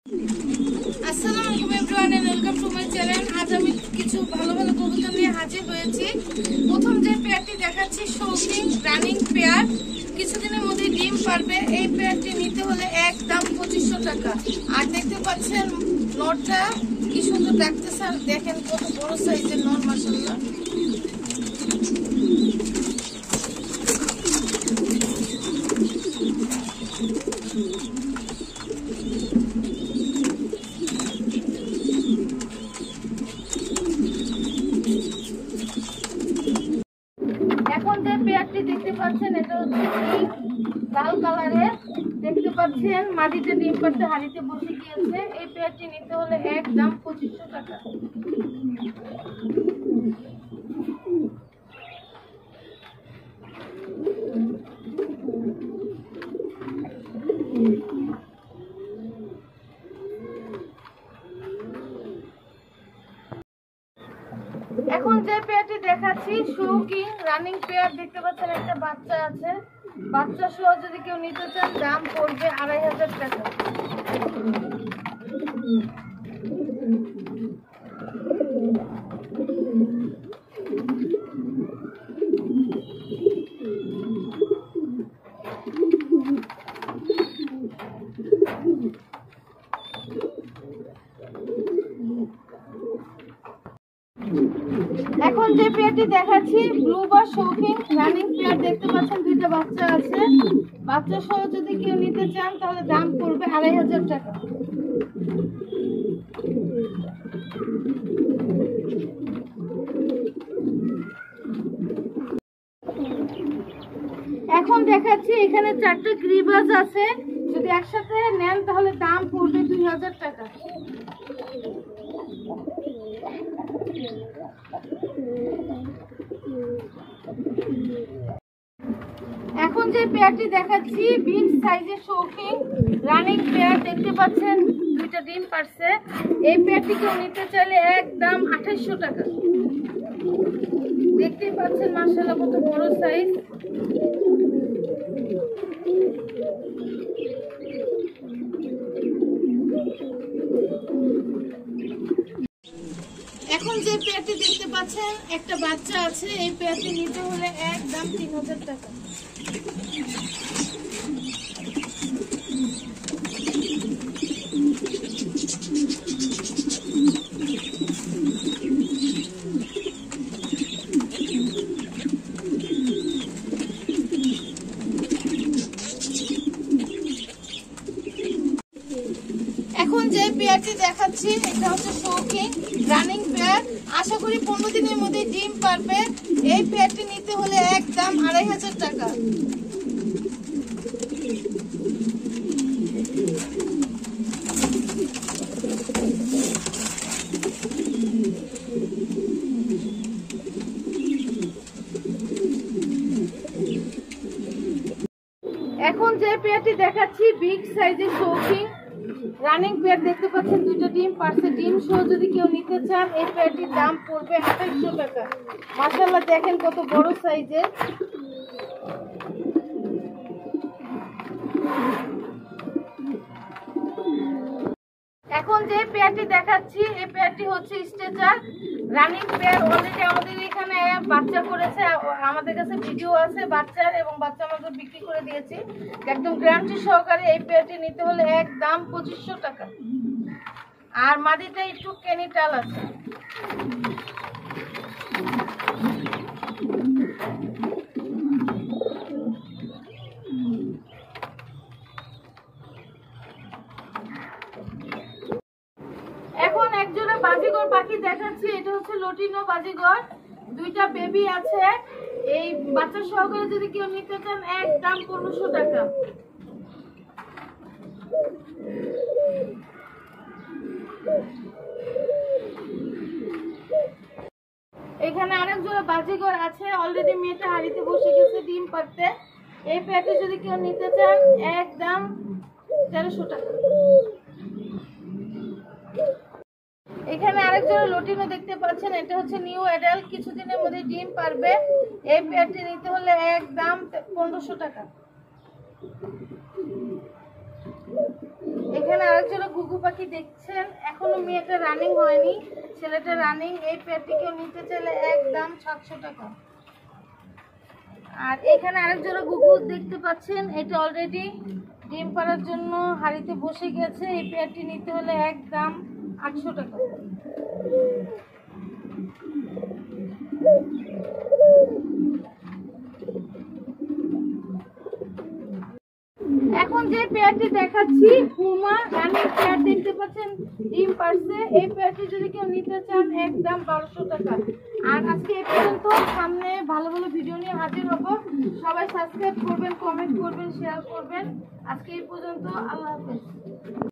আসসালামু আলাইকুম everyone and welcome to my channel. আজ আমি কিছু ভালো ভালো কবুতর নিয়ে হাজির হয়েছি। প্রথম যে পেয়ারটি দেখাচ্ছি শৌকিং রানিং পেয়ার, কিছুদিনের মধ্যে ডিম পারবে। এই পেয়ারটি নিতে হলে একদম 2500 টাকা। আর দেখতে পাচ্ছেন নটটা কি সুন্দর ডাকতেছে, দেখেন কত বড় সাইজের নট, মাশাআল্লাহ। এখন যে পেয়ারটি দেখতে পাচ্ছেন এটা হচ্ছে লাল কালারের, দেখতে পাচ্ছেন মাটিতে ডিম পাড়তে হাড়িতে বসে গিয়েছে। এই পেয়ারটি নিতে হলে একদম 2500 টাকা। এখন যে পেয়ারটি দেখাচ্ছি শৌকিং রানিং পেয়ার, দেখতে পাচ্ছেন একটা বাচ্চা আছে। বাচ্চা সহ যদি কেউ নিতে চান দাম পড়বে 2500 টাকা। এখন যে পেয়ারটি দেখাচ্ছি ব্লু বা শৌকিং রানিং পেয়ার, দেখতে পাচ্ছেন দুইটা বাচ্চা আছে। বাচ্চা সহ যদি কেউ নিতে চান তাহলে দাম পড়বে 2500 টাকা। এখন দেখাচ্ছি এখানে 4টা গ্রিবাজ আছে, যদি একসাথে নেন তাহলে দাম পড়বে 2000 টাকা। এখন যে পেয়ারটি দেখাচ্ছি বিগ সাইজের শৌকিং রানিং পেয়ার, দেখতে পাচ্ছেন দুইটা ডিম পারছে। এই পেয়ারটি কেউ নিতে চাইলে একদম 2800 টাকা। দেখতে পাচ্ছেন মাশাআল্লাহ কত বড় সাইজ। এখন যে পেয়ারটি দেখতে পাচ্ছেন একটা বাচ্চা আছে, এই পেয়ারটি নিতে হলে একদম 3000 টাকা। এখন যে পেয়ারটি দেখাচ্ছি এটা হচ্ছে শৌকিং রানিং পেয়ার, আশা করি 15 দিনের মধ্যে ডিম পারবে। এই পেয়ারটি নিতে হলে একদম 2500 টাকা। এখন যে পেয়ারটি দেখাচ্ছি বিগ সাইজের শৌকিং রানিং পেয়ার, দেখতে পাচ্ছেন দুইটা ডিম পারছে। ডিম সহ যদি কেউ নিতে চান এই পেয়ারটির দাম পড়বে 2800 টাকা। মাশাআল্লাহ দেখেন কত বড় সাইজের। এখন যে পেয়ারটি দেখাচ্ছি এই পেয়ারটি হচ্ছে স্ট্রেচার রানিং পেয়ার। অলরেডি আমাদের এখানে বাচ্চা করেছে, আমাদের কাছে ভিডিও আছে বাচ্চার, এবং বাচ্চা আমাদের বিক্রি করে দিয়েছি একদম গ্যারান্টি সহকারে। এই পেয়ারটি নিতে হলে একদম 2500 টাকা। আর মাটিতে একটু কেনিটাল আছে। এখন একজোড়া বাজিগর পাখি দেখাচ্ছি, এটা হচ্ছে লটিনো বাজিগর, দুইটা বেবি আছে। এই বাচ্চা সহকারে যদি কেউ নিতে চান একদম 1500 টাকা। এখানে আরেক জোড়া বাজিগর আছে, অলরেডি মেয়েটা হাড়িতে বসে গেছে ডিম পারতে। এই পেয়ারটি যদি কেউ নিতে চান একদম 1300 টাকা। এখানে আরেক জোড়া লটিনো দেখতে পাচ্ছেন, এটা হচ্ছে নিউ অ্যাডাল্ট, কিছুদিনের মধ্যে ডিম পারবে। এই পেয়ারটি নিতে হলে একদম 1500 টাকা। এখানে আরেকজোড়া ঘুঘু পাখি দেখছেন, এখনো মেয়েটা রানিং হয়নি, ছেলেটা রানিং। এই পেয়ারটি কেউ নিতে চাইলে একদম 700 টাকা। আর এখানে আরেকজোড়া ঘুঘু দেখতে পাচ্ছেন, এটা অলরেডি ডিম পাড়ার জন্য হাড়িতে বসে গেছে। এই পেয়ারটি নিতে হলে একদম 800 টাকা। এখন যে পেয়ারটি দেখাচ্ছি পুমা রানিং পেয়ার দেখতে পাচ্ছেন, ডিম পারছে। এই পেয়ারটি যদি কেউ নিতে চান একদম 1200 টাকা। আর আজকে এই পর্যন্ত, সামনে ভালো ভালো ভিডিও নিয়ে হাজির হব। সবাই সাবস্ক্রাইব করবেন, কমেন্ট করবেন, শেয়ার করবেন। আজকে এই পর্যন্ত, আল্লাহ হাফেজ।